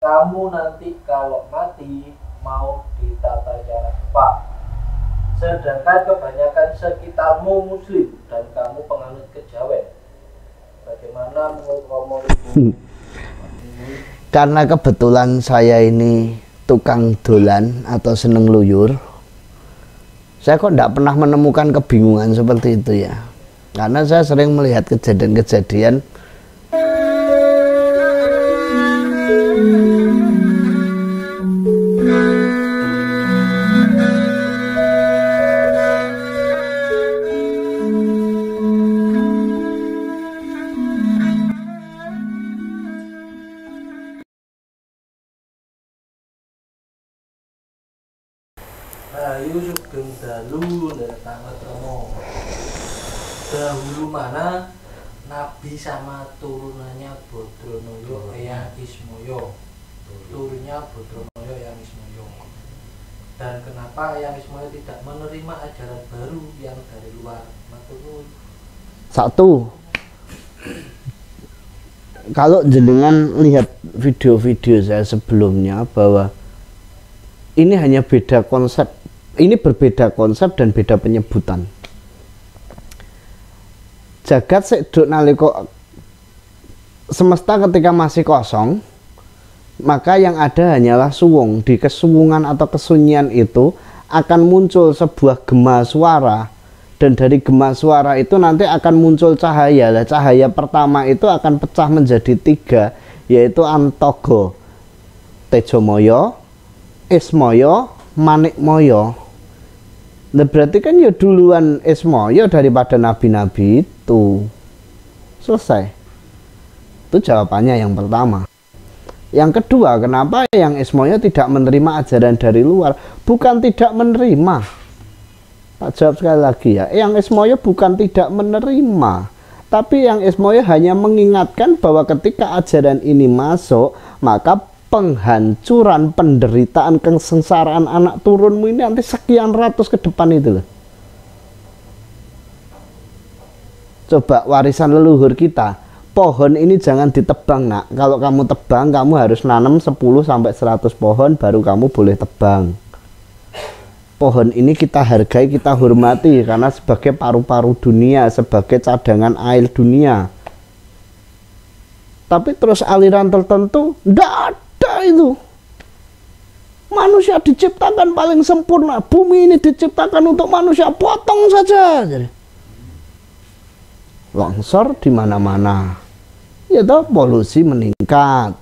kamu nanti kalau mati mau ditata cara apa? Sedangkan kebanyakan sekitarmu muslim dan kamu penganut kejawen. Bagaimana menurut kamu itu? Karena kebetulan saya ini tukang dolan atau seneng luyur, saya kok tidak pernah menemukan kebingungan seperti itu ya. Karena saya sering melihat kejadian-kejadian Ayo sugeng dalu datang Romo. Dahulu mana Nabi sama turunannya Bodronoyo Eyang Ismoyo. Turunnya Bodronoyo Eyang Ismoyo. Dan kenapa Eyang Ismoyo tidak menerima ajaran baru yang dari luar? Matur. Satu, kalau jenengan lihat video-video saya sebelumnya bahwa ini hanya beda konsep, ini berbeda konsep dan beda penyebutan. Jagat seduk nalika semesta ketika masih kosong, maka yang ada hanyalah suwung. Di kesuwungan atau kesunyian itu akan muncul sebuah gema suara, dan dari gema suara itu nanti akan muncul cahaya. Nah, cahaya pertama itu akan pecah menjadi tiga, yaitu Antogo, Tejomoyo, Ismoyo, Manikmoyo. Nah, berarti kan ya duluan Ismoyo daripada nabi-nabi itu. Selesai. Itu jawabannya yang pertama. Yang kedua, kenapa yang Ismoyo tidak menerima ajaran dari luar? Bukan tidak menerima. Tak jawab sekali lagi ya. Yang Ismoyo bukan tidak menerima, tapi yang Ismoyo hanya mengingatkan bahwa ketika ajaran ini masuk, maka penghancuran, penderitaan, kesengsaraan anak turunmu ini nanti sekian ratus ke depan itu loh. Coba warisan leluhur kita, pohon ini jangan ditebang nak. Kalau kamu tebang, kamu harus nanam 10-100 pohon baru kamu boleh tebang. Pohon ini kita hargai, kita hormati karena sebagai paru-paru dunia, sebagai cadangan air dunia. Tapi terus aliran tertentu, tidak ada itu. Manusia diciptakan paling sempurna, bumi ini diciptakan untuk manusia, potong saja. Jadi, longsor di mana-mana. Ya toh, polusi meningkat.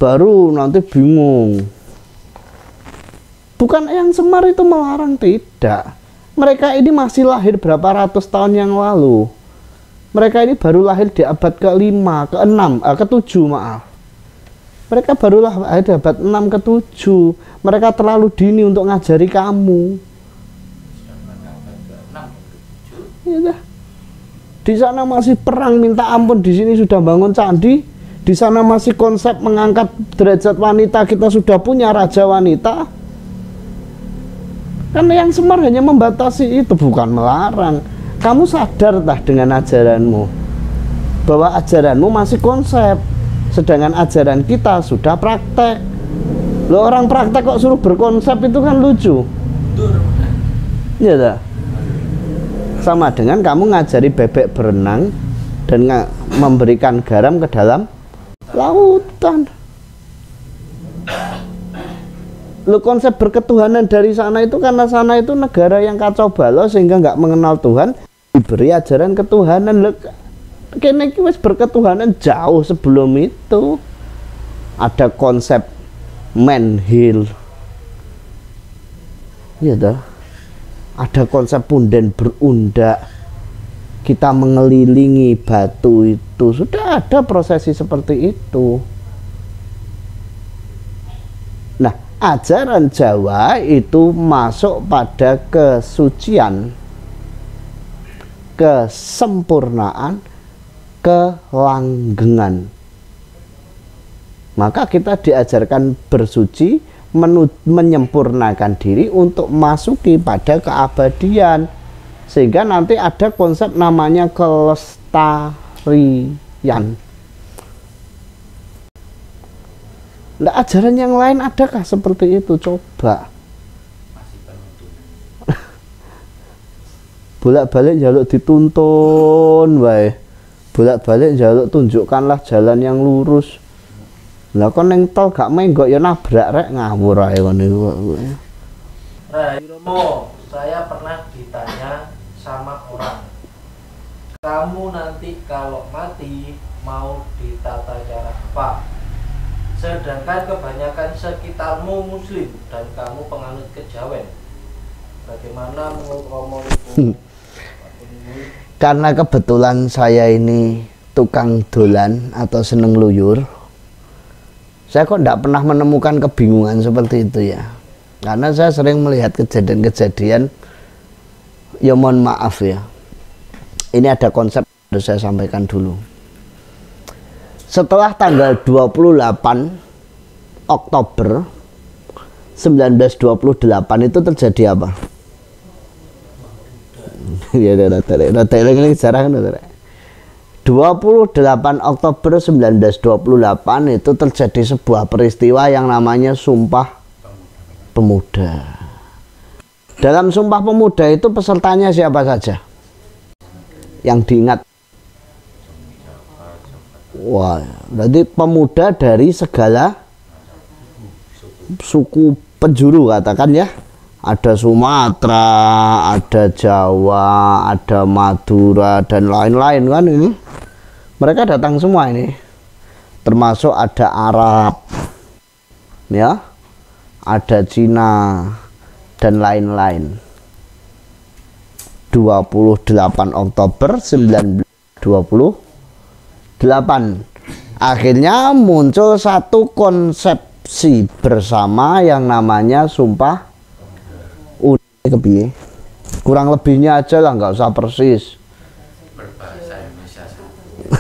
Baru nanti bingung. Bukan Eyang Semar itu melarang, tidak. Mereka ini masih lahir berapa ratus tahun yang lalu. Mereka ini baru lahir di abad ke-5, ke-6, ke-7 maaf. Mereka barulah ada abad 6 ke-7. Mereka terlalu dini untuk ngajari kamu. Ya, di sana masih perang minta ampun, di sini sudah bangun candi. Di sana masih konsep mengangkat derajat wanita, kita sudah punya raja wanita. Karena Eyang Semar hanya membatasi itu, bukan melarang. Kamu sadar tah dengan ajaranmu bahwa ajaranmu masih konsep, sedangkan ajaran kita sudah praktek. Loh, orang praktek kok suruh berkonsep, itu kan lucu. Iya tak? Sama dengan kamu ngajari bebek berenang dan memberikan garam ke dalam lautan. Lo konsep berketuhanan dari sana itu karena sana itu negara yang kacau balau sehingga nggak mengenal Tuhan, diberi ajaran ketuhanan. Lo kene iki wis berketuhanan jauh sebelum itu. Ada konsep man hill. Iya dah. Ada konsep punden berundak. Kita mengelilingi batu itu. Sudah ada prosesi seperti itu. Nah, ajaran Jawa itu masuk pada kesucian, kesempurnaan, kelanggengan. Maka kita diajarkan bersuci, menyempurnakan diri untuk masuki pada keabadian. Sehingga nanti ada konsep namanya kelestarian. Nggak, ajaran yang lain adakah seperti itu? Coba. Masih penuntun. Bolak-balik jaluk dituntun wae. Bolak-balik jaluk tunjukkanlah jalan yang lurus. Lah kon ning tol gak menggok ya nabrak rek, ngawur ae kon niku. Nah, Romo, saya pernah ditanya sama orang, kamu nanti kalau mati mau ditata cara apa? Sedangkan kebanyakan sekitarmu muslim dan kamu penganut kejawen. Bagaimana menurut Romo itu? Karena kebetulan saya ini tukang dolan atau seneng luyur, saya kok tidak pernah menemukan kebingungan seperti itu ya. Karena saya sering melihat kejadian-kejadian, ya mohon maaf ya. Ini ada konsep yang harus saya sampaikan dulu. Setelah tanggal 28 Oktober 1928 itu terjadi apa? Ya rata ini sejarah kan 28 Oktober 1928 itu terjadi sebuah peristiwa yang namanya Sumpah Pemuda. Dalam Sumpah Pemuda itu pesertanya siapa saja yang diingat? Wah, berarti pemuda dari segala suku penjuru katakan ya. Ada Sumatera, ada Jawa, ada Madura dan lain-lain kan ini. Mereka datang semua ini. Termasuk ada Arab. Ya. Ada Cina dan lain-lain. 28 Oktober 1928. Akhirnya muncul satu konsepsi bersama yang namanya Sumpah Kepiye? Kurang lebihnya aja lah, nggak usah persis. Berbahasa Indonesia satu.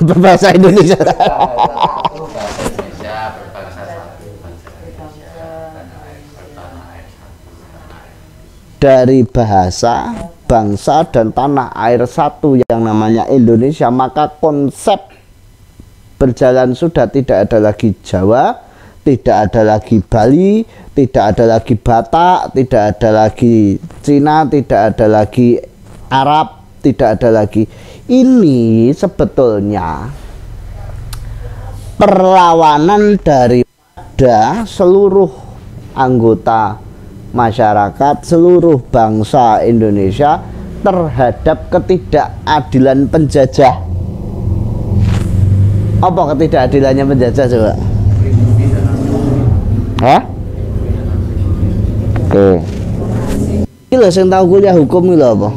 Berbahasa Indonesia. Berbahasa Indonesia, berbangsa satu, bangsa Indonesia, tanah air satu, tanah air. Dari bahasa, bangsa dan tanah air satu yang namanya Indonesia, maka konsep berjalan sudah tidak ada lagi Jawa, tidak ada lagi Bali, tidak ada lagi Batak, tidak ada lagi Cina, tidak ada lagi Arab, tidak ada lagi. Ini sebetulnya perlawanan daripada seluruh anggota masyarakat, seluruh bangsa Indonesia terhadap ketidakadilan penjajah. Apa ketidakadilannya penjajah coba? Hah? Oke. Iki lho sing tau kuliah hukum iki lho apa?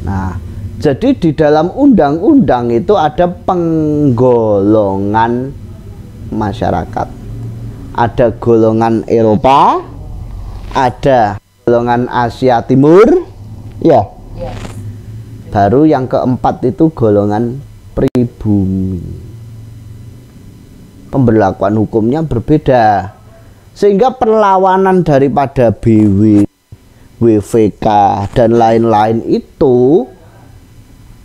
Nah, jadi di dalam undang-undang itu ada penggolongan masyarakat. Ada golongan Eropa, ada golongan Asia Timur, ya. Baru yang keempat itu golongan pribumi. Pemberlakuan hukumnya berbeda, sehingga perlawanan daripada BW, WVK dan lain-lain itu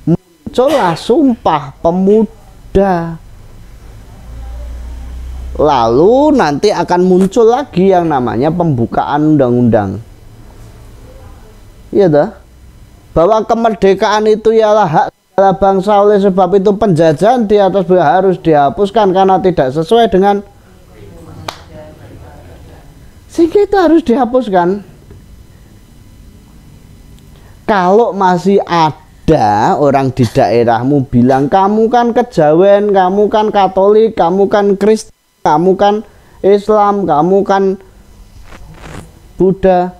muncullah Sumpah Pemuda. Lalu nanti akan muncul lagi yang namanya pembukaan undang-undang. Iya dah, bahwa kemerdekaan itu ialah hak segala bangsa, oleh sebab itu penjajahan di atas harus dihapuskan karena tidak sesuai dengan, sehingga itu harus dihapuskan. Kalau masih ada orang di daerahmu bilang kamu kan kejawen, kamu kan Katolik, kamu kan Kristen, kamu kan Islam, kamu kan Buddha,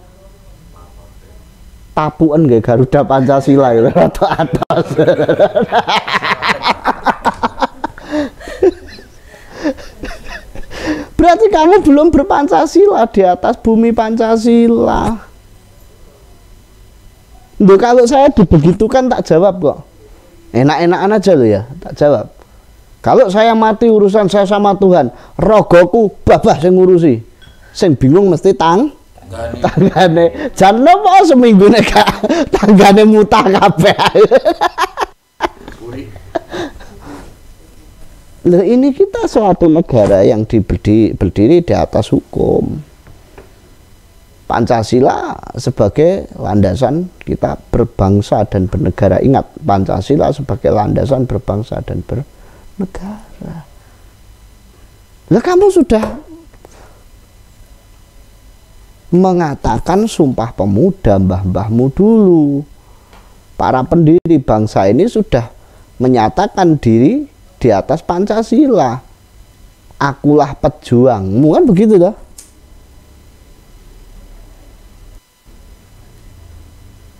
tapuan gak Garuda Pancasila itu atau atas. Berarti kamu belum berpancasila, di atas bumi Pancasila. Loh, kalau saya dibegitukan tak jawab kok. Enak-enakan aja lo ya, tak jawab. Kalau saya mati urusan saya sama Tuhan, rogoku babah sing ngurusi. Sing bingung mesti tanggane. Jan nopo seminggu nek tanggane mutah kabeh. Loh, ini kita suatu negara yang berdiri di atas hukum. Pancasila sebagai landasan kita berbangsa dan bernegara. Ingat, Pancasila sebagai landasan berbangsa dan bernegara. Lah kamu sudah mengatakan Sumpah Pemuda mbah-mbahmu dulu. Para pendiri bangsa ini sudah menyatakan diri di atas Pancasila. Akulah pejuangmu, kan begitu toh?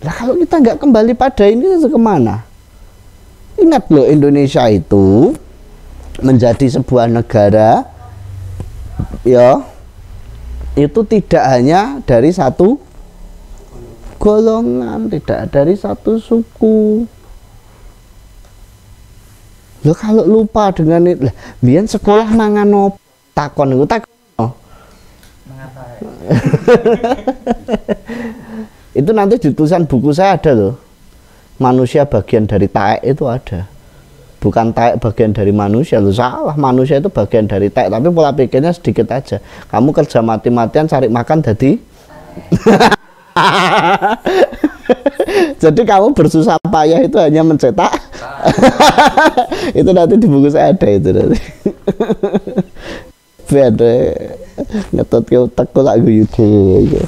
Lah kalau kita nggak kembali pada ini, kemana? Ingat loh, Indonesia itu menjadi sebuah negara, ya, itu tidak hanya dari satu golongan, tidak dari satu suku. Loh kalau lupa dengan itu, lah biyen sekolah mangan opo? Takon iku takon. Itu nanti di tulisan buku saya ada loh. Manusia bagian dari taek itu ada. Bukan taek bagian dari manusia loh, salah. Manusia itu bagian dari taek, tapi pola pikirnya sedikit aja. Kamu kerja mati-matian cari makan jadi jadi kamu bersusah payah itu hanya mencetak. Itu nanti di buku saya ada itu nanti. Beda ngetot ke otak kok lak guyu dhewe.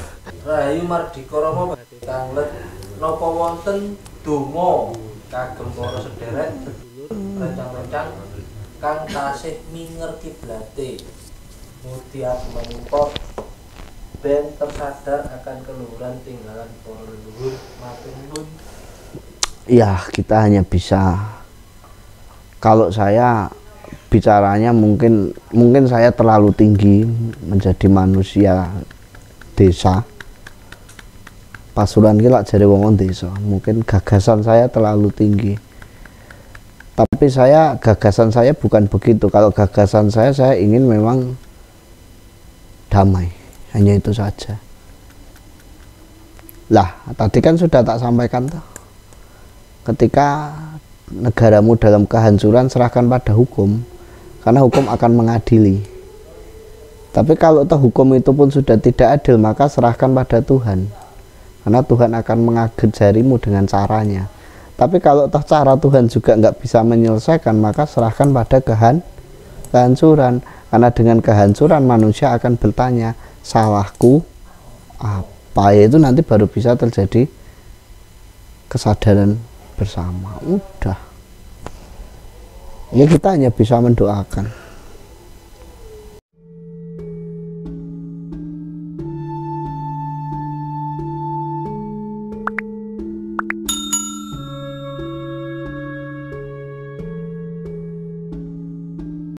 Rahayu Mardika Rama badhe kanglet napa wonten donga kagem para sedherek sedulur rencang-rencang kang tasih minger kiblate. Mugi manungsa ben tersadar akan keluhuran tinggalan para leluhur. Matur nuwun. Ya, kita hanya bisa, kalau saya bicaranya mungkin saya terlalu tinggi menjadi manusia desa. Pasuruan ki lak jare wong desa, mungkin gagasan saya terlalu tinggi. Tapi gagasan saya bukan begitu. Kalau gagasan saya ingin memang damai, hanya itu saja. Lah, tadi kan sudah tak sampaikan tuh. Ketika negaramu dalam kehancuran, serahkan pada hukum, karena hukum akan mengadili. Tapi kalau toh hukum itu pun sudah tidak adil, maka serahkan pada Tuhan, karena Tuhan akan mengaget jarimu dengan caranya. Tapi kalau toh cara Tuhan juga nggak bisa menyelesaikan, maka serahkan pada kehancuran, karena dengan kehancuran manusia akan bertanya, salahku apa? Itu nanti baru bisa terjadi kesadaran bersama. Udah, ya kita hanya bisa mendoakan.